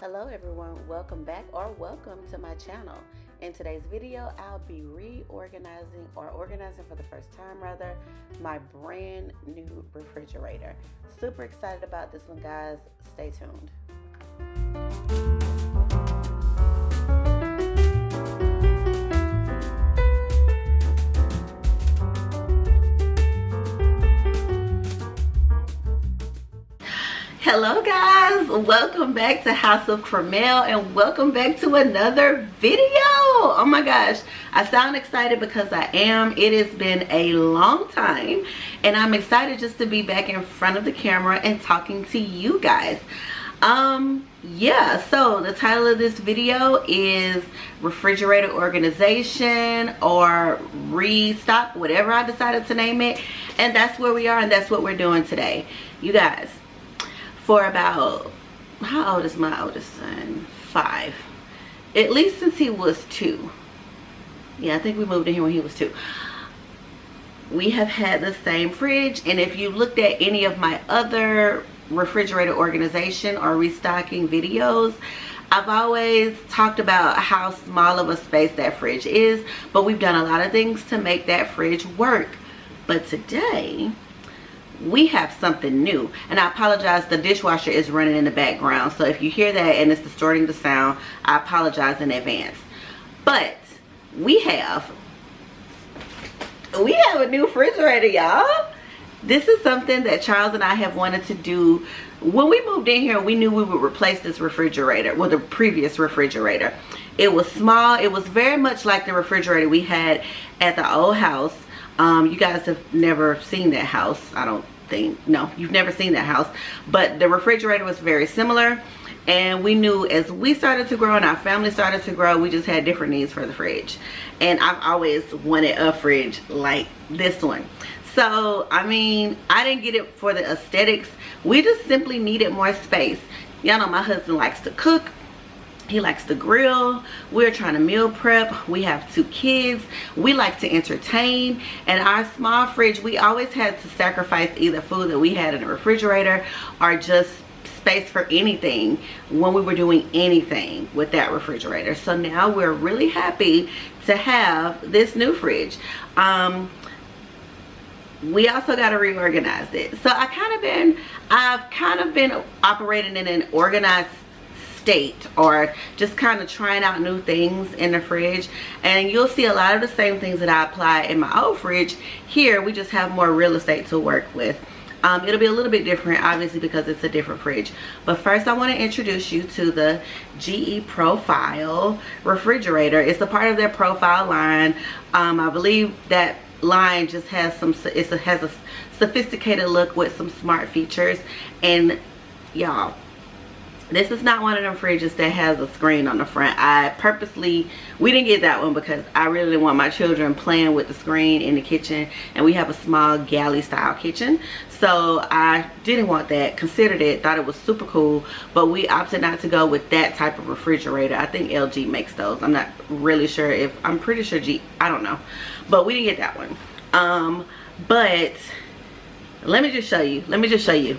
Hello everyone, welcome back or welcome to my channel. In today's video, I'll be reorganizing or organizing for the first time rather, my brand new refrigerator. Super excited about this one, guys. Stay tuned. Hello guys, welcome back to House of Cramel and welcome back to another video. Oh my gosh, I sound excited because I am. It has been a long time and I'm excited just to be back in front of the camera and talking to you guys. Yeah, so the title of this video is refrigerator organization or restock, whatever I decided to name it, and that's where we are and that's what we're doing today. You guys, for about, how old is my oldest son? 5. At least since he was 2. Yeah, I think we moved in here when he was 2. We have had the same fridge, and if you looked at any of my other refrigerator organization or restocking videos, I've always talked about how small of a space that fridge is, but we've done a lot of things to make that fridge work. But today, we have something new, and I apologize, the dishwasher is running in the background, so if you hear that and it's distorting the sound, I apologize in advance. But we have a new refrigerator, y'all. This is something that Charles and I have wanted to do. When we moved in here, we knew we would replace this refrigerator, well, the previous refrigerator. It was small. It was very much like the refrigerator we had at the old house. You guys have never seen that house, I don't think. No, you've never seen that house, but the refrigerator was very similar, and we knew as we started to grow and our family started to grow, we just had different needs for the fridge, and I've always wanted a fridge like this one. So I mean, I didn't get it for the aesthetics, we just simply needed more space. Y'all know my husband likes to cook, he likes to grill, we're trying to meal prep, we have 2 kids, we like to entertain, and our small fridge, we always had to sacrifice either food that we had in the refrigerator or just space for anything when we were doing anything with that refrigerator. So now we're really happy to have this new fridge. We also got to reorganize it. So I've kind of been operating in an organized state, or just kind of trying out new things in the fridge, and you'll see a lot of the same things that I apply in my old fridge. Here we just have more real estate to work with. It'll be a little bit different, obviously, because it's a different fridge. But first I want to introduce you to the GE Profile refrigerator. It's a part of their Profile line. I believe that line just has has a sophisticated look with some smart features. And y'all, this is not one of them fridges that has a screen on the front. We didn't get that one because I really didn't want my children playing with the screen in the kitchen, and we have a small galley style kitchen, so I didn't want that. Considered it, thought it was super cool, but we opted not to go with that type of refrigerator. I think LG makes those. I'm not really sure if, I'm pretty sure I don't know, but we didn't get that one. But let me just show you.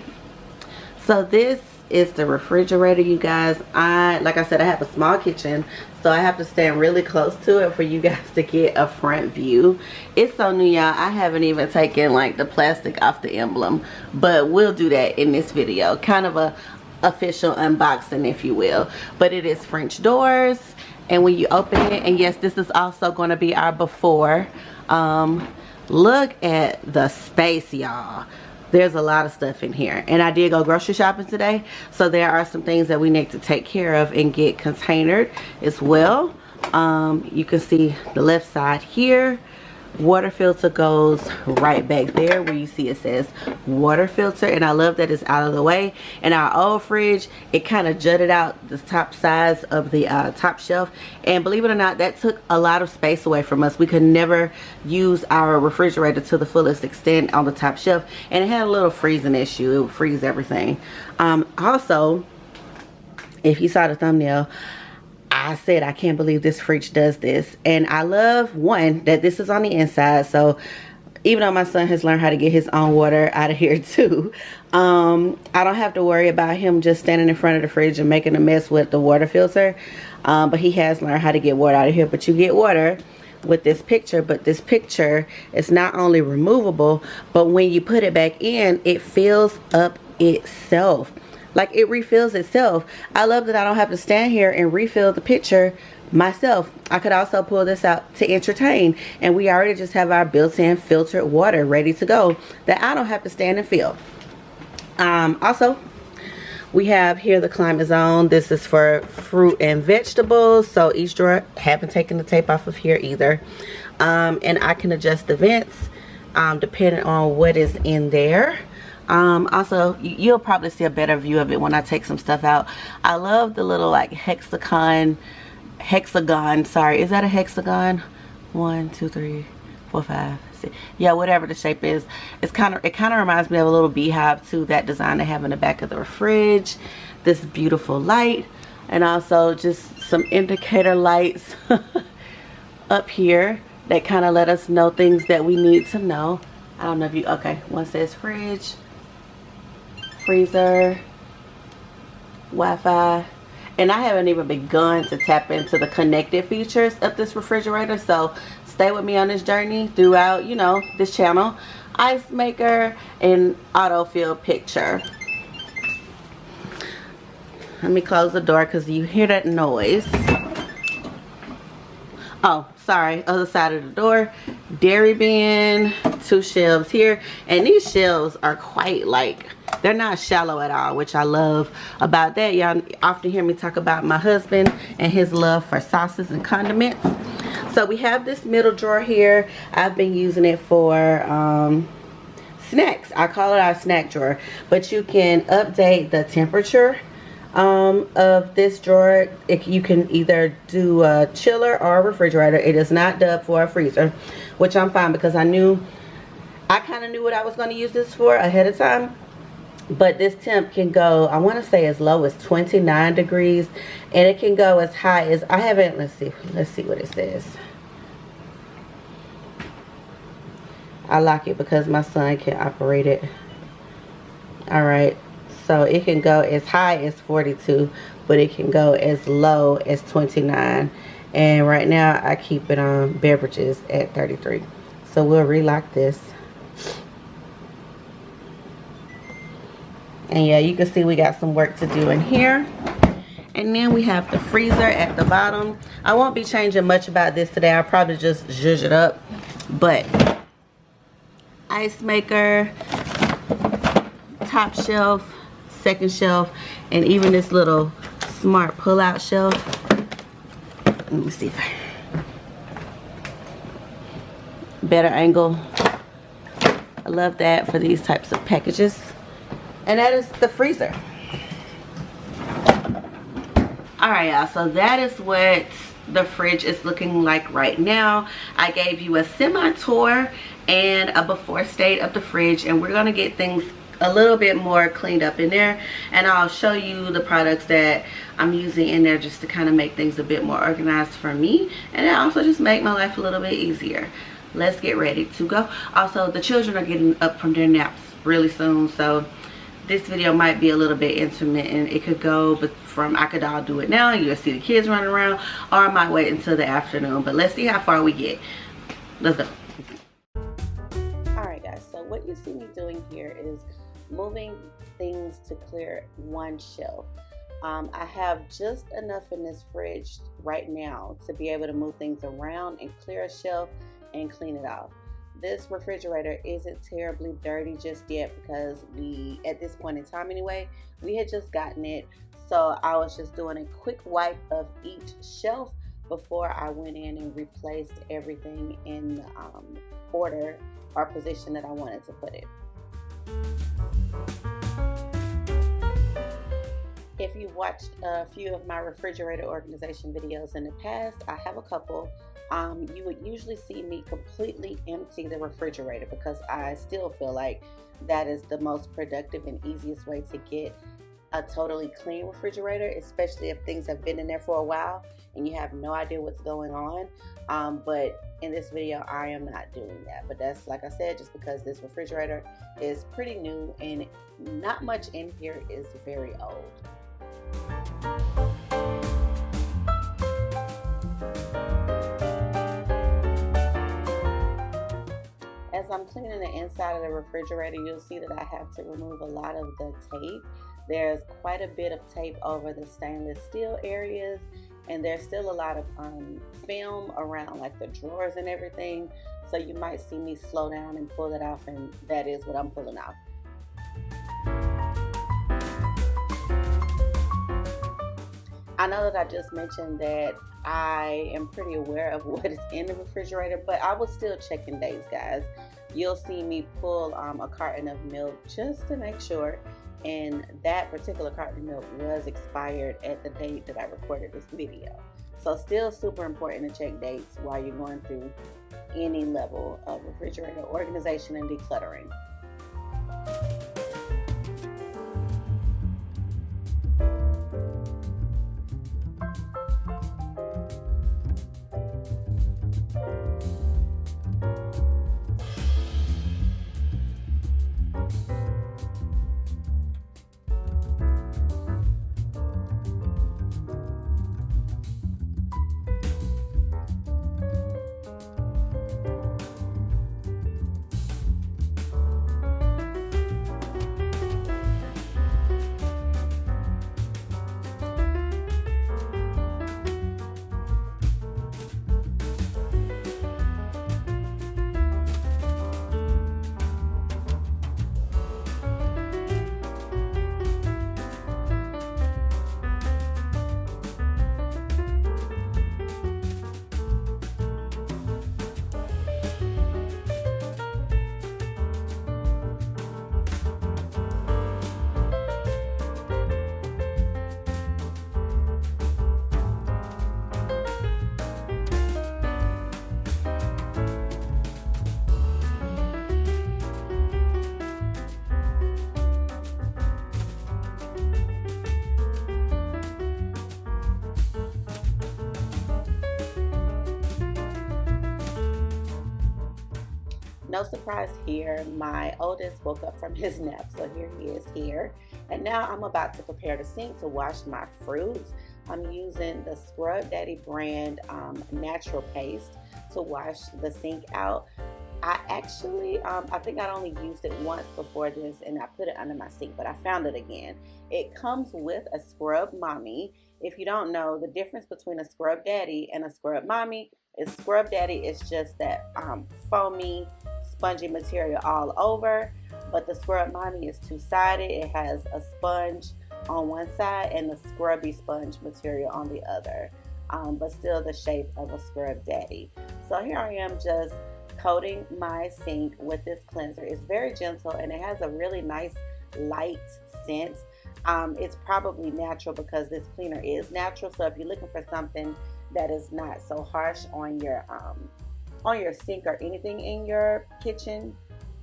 So this is the refrigerator, you guys. Like I said, I have a small kitchen, so I have to stand really close to it for you guys to get a front view. It's so new, y'all. I haven't even taken like the plastic off the emblem, but we'll do that in this video. Kind of a official unboxing, if you will. But it is French doors, and when you open it, and yes, this is also going to be our before. Look at the space, y'all. There's a lot of stuff in here, and I did go grocery shopping today, so there are some things that we need to take care of and get containered as well. You can see the left side here. Water filter goes right back there where you see it says water filter, and I love that it's out of the way. In our old fridge, it kind of jutted out the top size of the top shelf, and believe it or not, that took a lot of space away from us. We could never use our refrigerator to the fullest extent on the top shelf, and it had a little freezing issue. It would freeze everything. Also, if you saw the thumbnail, I said I can't believe this fridge does this, and I love, one, that this is on the inside, so even though my son has learned how to get his own water out of here too. I don't have to worry about him just standing in front of the fridge and making a mess with the water filter. But he has learned how to get water out of here. But you get water with this picture, but this picture is not only removable, but when you put it back in, it fills up itself. Like, it refills itself. I love that I don't have to stand here and refill the picture myself. I could also pull this out to entertain, and we already just have our built-in filtered water ready to go that I don't have to stand and fill. Also, we have here the Climate Zone. This is for fruit and vegetables. So each drawer, haven't taken the tape off of here either. And I can adjust the vents depending on what is in there. Also, you'll probably see a better view of it when I take some stuff out. I love the little like hexagon, sorry, is that a hexagon? 1, 2, 3, 4, 5, 6. Yeah, whatever the shape is. It kind of reminds me of a little beehive too, that design they have in the back of the fridge. This beautiful light, and also just some indicator lights up here that kind of let us know things that we need to know. I don't know if you, okay, one says fridge, freezer, Wi-Fi, and I haven't even begun to tap into the connected features of this refrigerator, so stay with me on this journey throughout, you know, this channel. Ice maker and autofill picture. Let me close the door because you hear that noise. Oh, sorry, other side of the door. Dairy bin, 2 shelves here, and these shelves are quite like, they're not shallow at all, which I love about that. Y'all often hear me talk about my husband and his love for sauces and condiments. So we have this middle drawer here. I've been using it for snacks. I call it our snack drawer, but you can update the temperature of this drawer. You can either do a chiller or a refrigerator. It is not dubbed for a freezer, which I'm fine because I kind of knew what I was going to use this for ahead of time. But this temp can go, I want to say, as low as 29 degrees, and it can go as high as, I haven't, let's see what it says. I lock it because my son can operate it. Alright, so it can go as high as 42, but it can go as low as 29. And right now I keep it on beverages at 33. So we'll relock this. And yeah, you can see we got some work to do in here. And then we have the freezer at the bottom. I won't be changing much about this today. I'll probably just zhuzh it up. But ice maker, top shelf, second shelf, and even this little smart pull-out shelf. Let me see if better angle. I love that for these types of packages. And that is the freezer. Alright, y'all, so that is what the fridge is looking like right now. I gave you a semi-tour and a before state of the fridge, and we're going to get things a little bit more cleaned up in there, and I'll show you the products that I'm using in there just to kind of make things a bit more organized for me, and also just make my life a little bit easier. Let's get ready to go. Also, the children are getting up from their naps really soon, so this video might be a little bit intermittent. It could go, but I could all do it now, you'll see the kids running around, or I might wait until the afternoon, but let's see how far we get. Let's go. Alright guys, so what you see me doing here is moving things to clear one shelf. I have just enough in this fridge right now to be able to move things around and clear a shelf and clean it off. This refrigerator isn't terribly dirty just yet because at this point in time anyway, we had just gotten it. So I was just doing a quick wipe of each shelf before I went in and replaced everything in the order or position that I wanted to put it. If you've watched a few of my refrigerator organization videos in the past, I have a couple. You would usually see me completely empty the refrigerator because I still feel like that is the most productive and easiest way to get a totally clean refrigerator, especially if things have been in there for a while and you have no idea what's going on. But in this video, I am not doing that. But that's, like I said, just because this refrigerator is pretty new and not much in here is very old. As I'm cleaning the inside of the refrigerator, you'll see that I have to remove a lot of the tape. There's quite a bit of tape over the stainless steel areas, and there's still a lot of film around like the drawers and everything. So you might see me slow down and pull it off, and that is what I'm pulling off. I know that I just mentioned that I am pretty aware of what is in the refrigerator, but I was still checking dates, guys. You'll see me pull a carton of milk just to make sure, and that particular carton of milk was expired at the date that I recorded this video. So still super important to check dates while you're going through any level of refrigerator organization and decluttering. No surprise here, my oldest woke up from his nap, so here he is here. And now I'm about to prepare the sink to wash my fruits. I'm using the Scrub Daddy brand natural paste to wash the sink out. I actually, I think I'd only used it once before this and I put it under my sink, but I found it again. It comes with a Scrub Mommy. If you don't know, the difference between a Scrub Daddy and a Scrub Mommy is Scrub Daddy is just that foamy, spongy material all over, but the Scrub Mommy is two-sided. It has a sponge on one side and the scrubby sponge material on the other, but still the shape of a Scrub Daddy. So here I am just coating my sink with this cleanser. It's very gentle and it has a really nice light scent. It's probably natural because this cleaner is natural, so if you're looking for something that is not so harsh on your sink or anything in your kitchen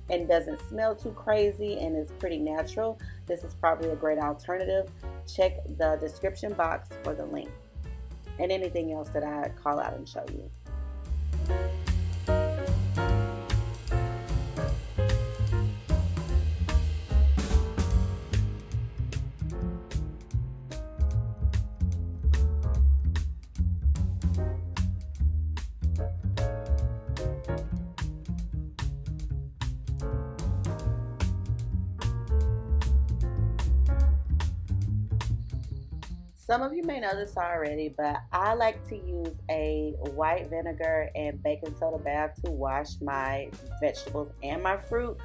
and doesn't smell too crazy and is pretty natural, this is probably a great alternative. Check the description box for the link and anything else that I call out and show you. Some of you may know this already, but I like to use a white vinegar and baking soda bath to wash my vegetables and my fruit.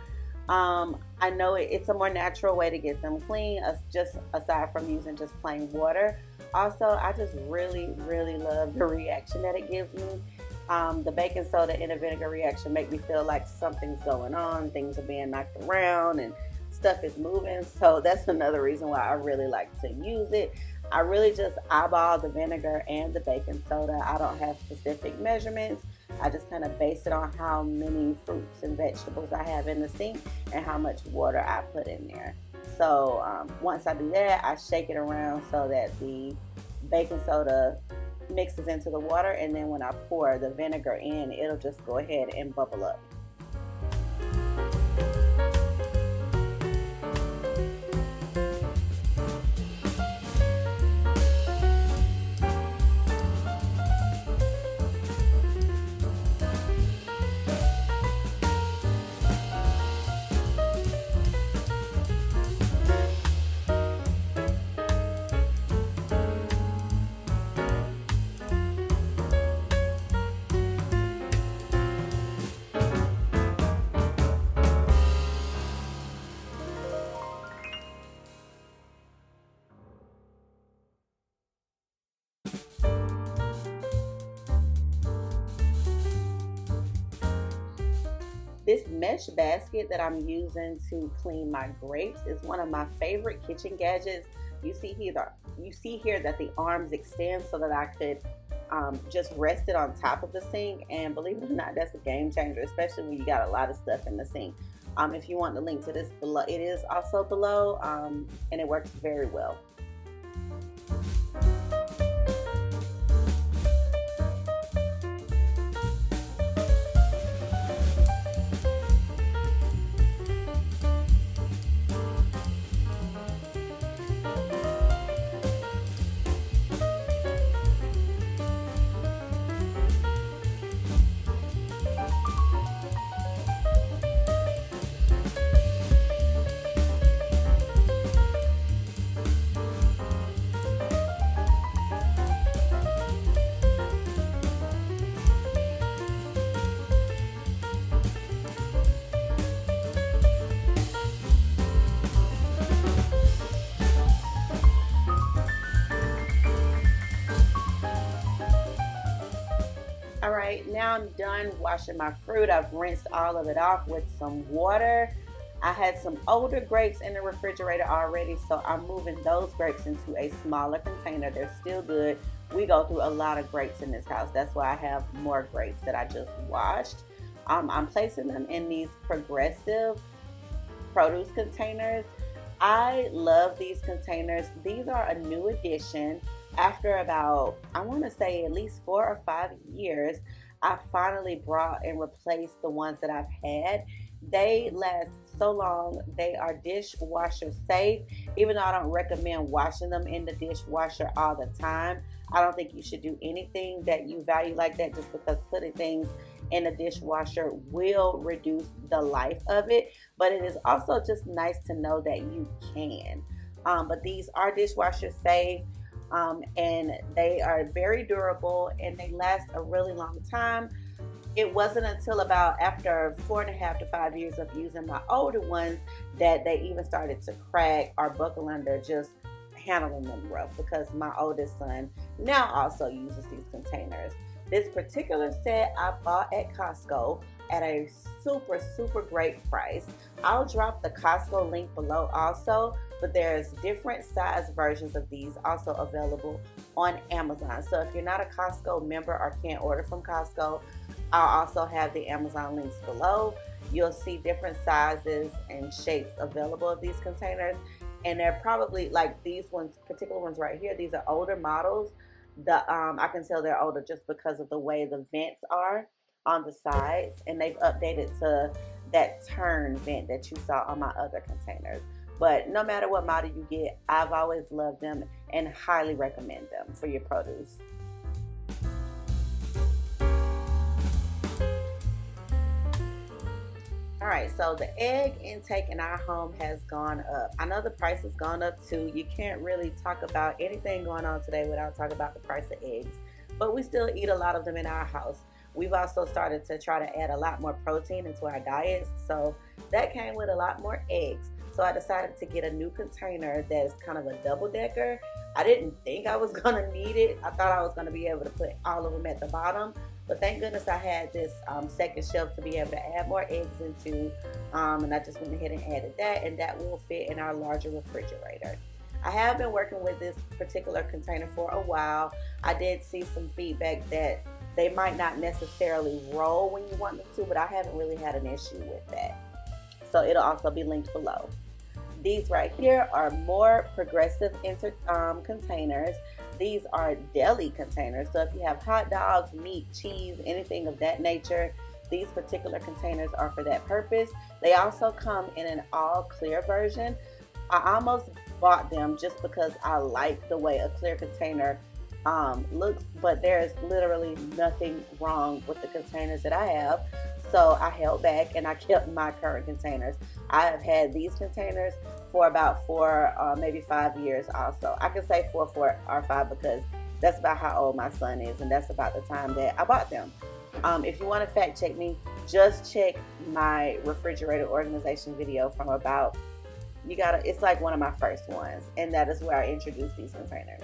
I know it's a more natural way to get them clean, just aside from using just plain water. Also, I just really love the reaction that it gives me. The baking soda and the vinegar reaction make me feel like something's going on, things are being knocked around and stuff is moving. So that's another reason why I really like to use it. I really just eyeball the vinegar and the baking soda. I don't have specific measurements. I just kind of base it on how many fruits and vegetables I have in the sink and how much water I put in there. So once I do that, I shake it around so that the baking soda mixes into the water, and then when I pour the vinegar in, it'll just go ahead and bubble up. This mesh basket that I'm using to clean my grapes is one of my favorite kitchen gadgets. You see here that the arms extend so that I could just rest it on top of the sink. And believe it or not, that's a game changer, especially when you got a lot of stuff in the sink. If you want the link to this below, it is also below, and it works very well. All right, now I'm done washing my fruit. I've rinsed all of it off with some water. I had some older grapes in the refrigerator already, so I'm moving those grapes into a smaller container. They're still good. We go through a lot of grapes in this house. That's why I have more grapes that I just washed. I'm placing them in these progressive produce containers. I love these containers. These are a new addition. After about, I want to say at least 4 or 5 years, I finally brought and replaced the ones that I've had. They last so long. They are dishwasher safe. Even though I don't recommend washing them in the dishwasher all the time, I don't think you should do anything that you value like that just because putting things in the dishwasher will reduce the life of it. But it is also just nice to know that you can. But these are dishwasher safe. And they are very durable and they last a really long time. It wasn't until about after 4.5 to 5 years of using my older ones that they even started to crack or buckle under just handling them rough, because my oldest son now also uses these containers. This particular set I bought at Costco at a super great price. I'll drop the Costco link below also, but there's different size versions of these also available on Amazon. So if you're not a Costco member or can't order from Costco, I'll also have the Amazon links below. You'll see different sizes and shapes available of these containers, and they're probably like these ones, particular ones right here. These are older models. I can tell they're older just because of the way the vents are on the sides, and they've updated to that turn vent that you saw on my other containers. But no matter what model you get, I've always loved them and highly recommend them for your produce. All right, so the egg intake in our home has gone up. I know the price has gone up too. You can't really talk about anything going on today without talking about the price of eggs, but we still eat a lot of them in our house. We've also started to try to add a lot more protein into our diets, so that came with a lot more eggs. So I decided to get a new container that's kind of a double decker. I didn't think I was gonna need it. I thought I was gonna be able to put all of them at the bottom, but thank goodness I had this second shelf to be able to add more eggs into, and I just went ahead and added that, and that will fit in our larger refrigerator. I have been working with this particular container for a while. I did see some feedback that they might not necessarily roll when you want them to, but I haven't really had an issue with that. So it'll also be linked below. These right here are more progressive containers. These are deli containers. So if you have hot dogs, meat, cheese, anything of that nature, these particular containers are for that purpose. They also come in an all clear version. I almost bought them just because I like the way a clear container looks, but there's literally nothing wrong with the containers that I have. So I held back and I kept my current containers. I have had these containers for about 4 maybe 5 years also. I can say 4 or 5 because that's about how old my son is, and that's about the time that I bought them. If you want to fact check me, just check my refrigerator organization video from about, it's like one of my first ones, and that is where I introduced these containers.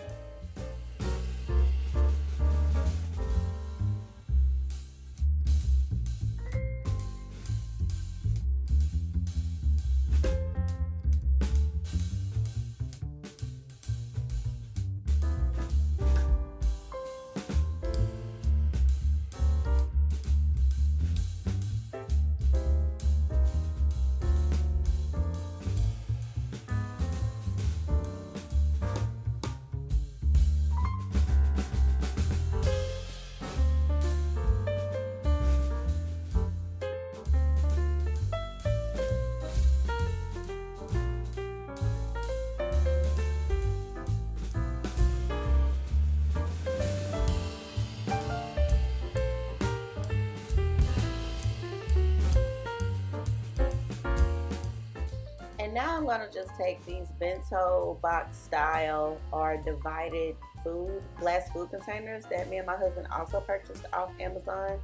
And now I'm gonna just take these bento box style or divided glass food containers that me and my husband also purchased off Amazon,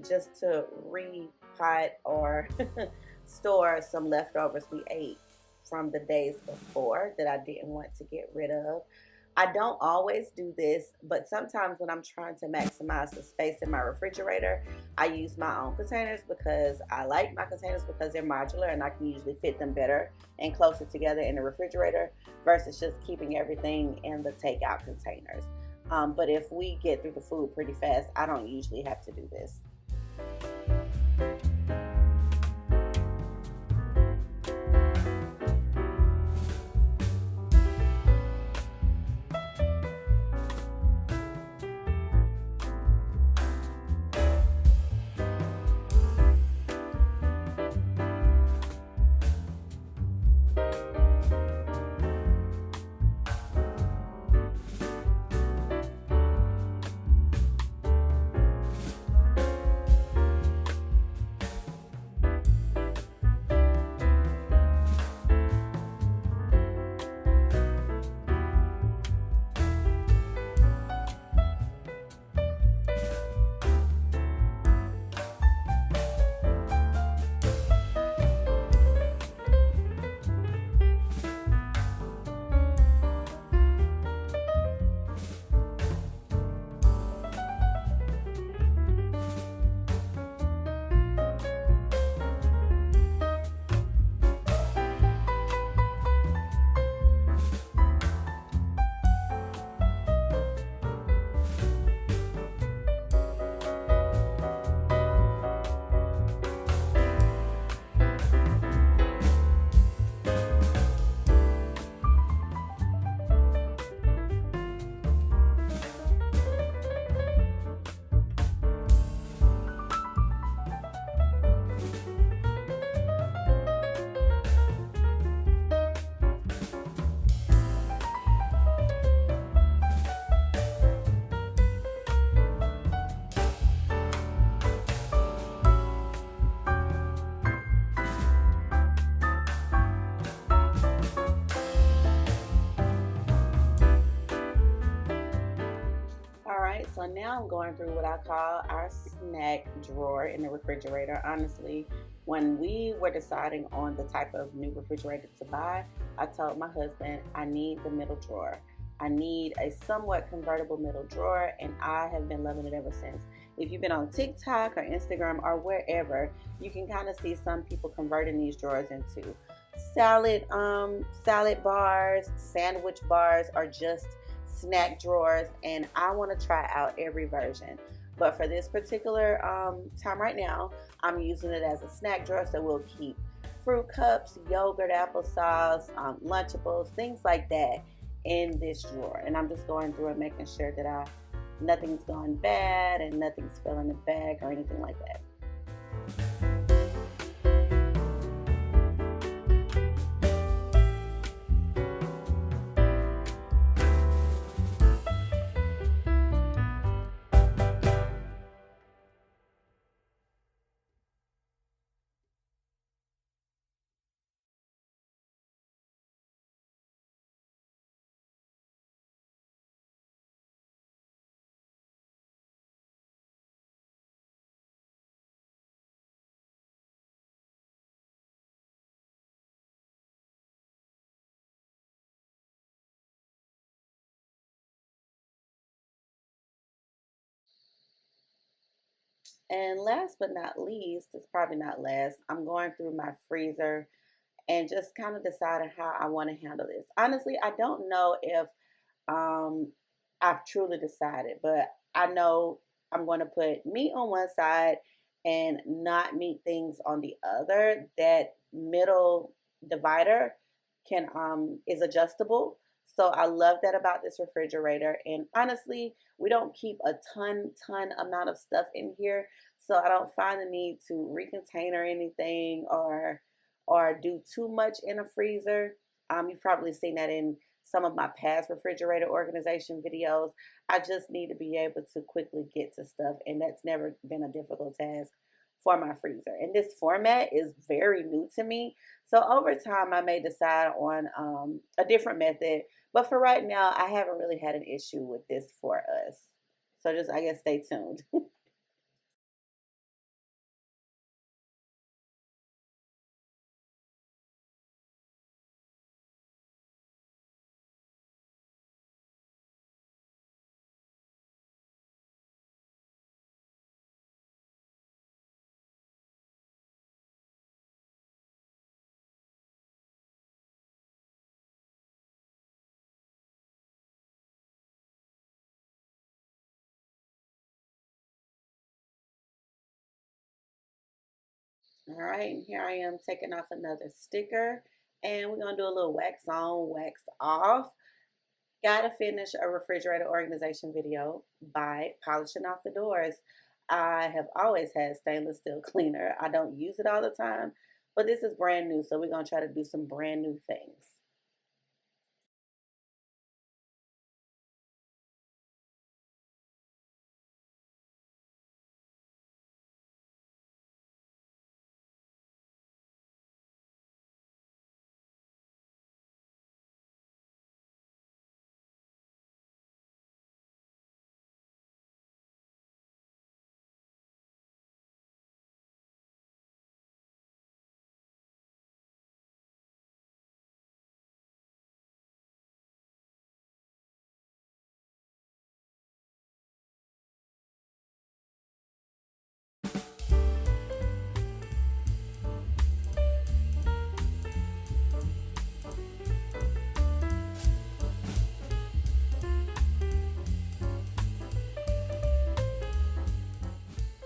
just to repot or store some leftovers we ate from the days before that I didn't want to get rid of. I don't always do this, but sometimes when I'm trying to maximize the space in my refrigerator, I use my own containers because I like my containers because they're modular and I can usually fit them better and closer together in the refrigerator versus just keeping everything in the takeout containers. But if we get through the food pretty fast, I don't usually have to do this. So now I'm going through what I call our snack drawer in the refrigerator. Honestly, when we were deciding on the type of new refrigerator to buy, I told my husband I need the middle drawer. I need a somewhat convertible middle drawer, and I have been loving it ever since. If you've been on TikTok or Instagram or wherever, you can kind of see some people converting these drawers into salad bars, sandwich bars, or just snack drawers, and I want to try out every version. But for this particular time right now, I'm using it as a snack drawer, so we'll keep fruit cups, yogurt, applesauce, Lunchables, things like that in this drawer. And I'm just going through and making sure that nothing's gone bad and nothing's fell in the bag or anything like that. And last but not least, it's probably not last, I'm going through my freezer and just kind of deciding how I want to handle this. Honestly, I don't know if um, I've truly decided, but I know I'm going to put meat on one side and not meat things on the other. That middle divider can is adjustable. So I love that about this refrigerator. And honestly, we don't keep a ton amount of stuff in here, so I don't find the need to recontainer anything or do too much in a freezer. You've probably seen that in some of my past refrigerator organization videos. I just need to be able to quickly get to stuff, and that's never been a difficult task for my freezer. And this format is very new to me. So over time, I may decide on a different method. But for right now, I haven't really had an issue with this for us. So just, I guess, stay tuned. All right, and here I am taking off another sticker. And we're going to do a little wax on, wax off. Gotta finish a refrigerator organization video by polishing off the doors. I have always had stainless steel cleaner. I don't use it all the time, but this is brand new, so we're gonna try to do some brand new things.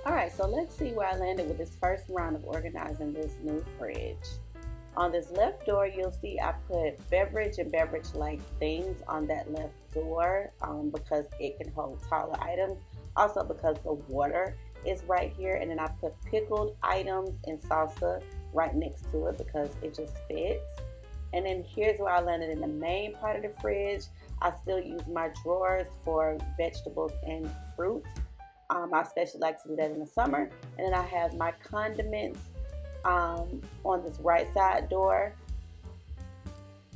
All right, so let's see where I landed with this first round of organizing this new fridge. On this left door, you'll see I put beverage and beverage-like things on that left door because it can hold taller items. Also because the water is right here. And then I put pickled items and salsa right next to it because it just fits. And then here's where I landed in the main part of the fridge. I still use my drawers for vegetables and fruits. I especially like to do that in the summer. And then I have my condiments on this right side door.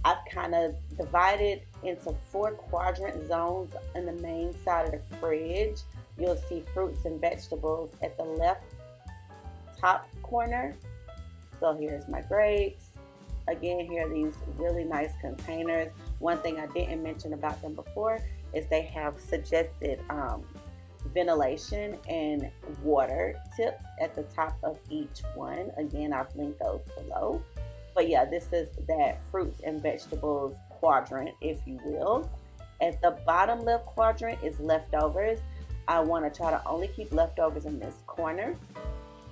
I've kind of divided into 4 quadrant zones in the main side of the fridge. You'll see fruits and vegetables at the left top corner. So here's my grapes. Again, here are these really nice containers. One thing I didn't mention about them before is they have suggested ventilation and water tips at the top of each one. Again, I've linked those below. But yeah, this is that fruits and vegetables quadrant, if you will. At the bottom left quadrant is leftovers. I want to try to only keep leftovers in this corner.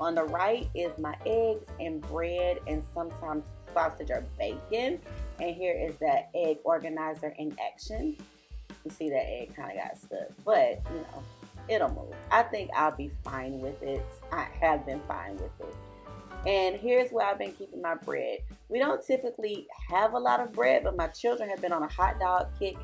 On the right is my eggs and bread and sometimes sausage or bacon. And here is that egg organizer in action. You see that egg kind of got stuck, but you know, it'll move. I think I'll be fine with it. I have been fine with it. And here's where I've been keeping my bread. We don't typically have a lot of bread, but my children have been on a hot dog kick.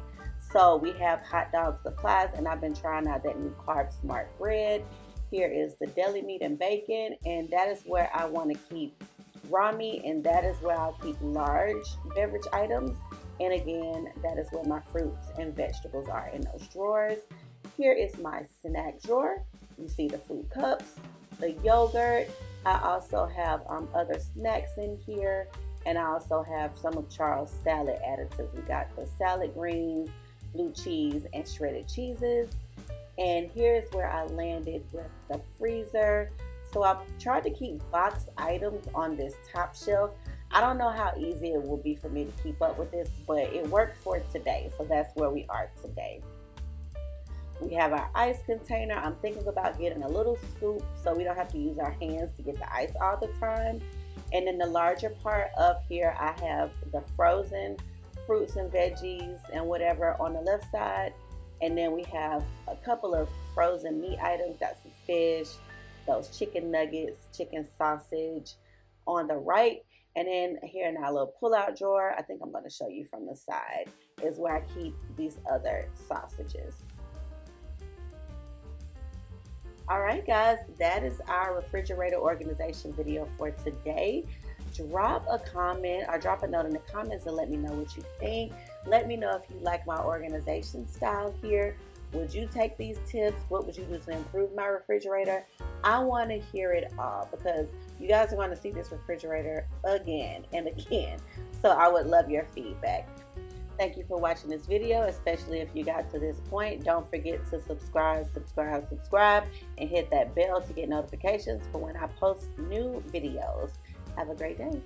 So we have hot dog supplies, and I've been trying out that new Carb Smart bread. Here is the deli meat and bacon, and that is where I want to keep raw meat, and that is where I'll keep large beverage items. And again, that is where my fruits and vegetables are in those drawers. Here is my snack drawer. You see the food cups, the yogurt. I also have other snacks in here, and I also have some of Charles' salad additives. We got the salad greens, blue cheese, and shredded cheeses. And here's where I landed with the freezer. So I've tried to keep boxed items on this top shelf. I don't know how easy it will be for me to keep up with this, but it worked for today. So that's where we are today. We have our ice container. I'm thinking about getting a little scoop so we don't have to use our hands to get the ice all the time. And then the larger part up here, I have the frozen fruits and veggies and whatever on the left side. And then we have a couple of frozen meat items. Got some fish, those chicken nuggets, chicken sausage on the right. And then here in our little pull-out drawer, I think I'm going to show you from the side, is where I keep these other sausages. All right, guys, that is our refrigerator organization video for today. Drop a comment or drop a note in the comments and let me know what you think. Let me know if you like my organization style here. Would you take these tips? What would you do to improve my refrigerator? I want to hear it all because you guys are going to see this refrigerator again and again. So I would love your feedback. Thank you for watching this video, especially if you got to this point. Don't forget to subscribe, and hit that bell to get notifications for when I post new videos. Have a great day.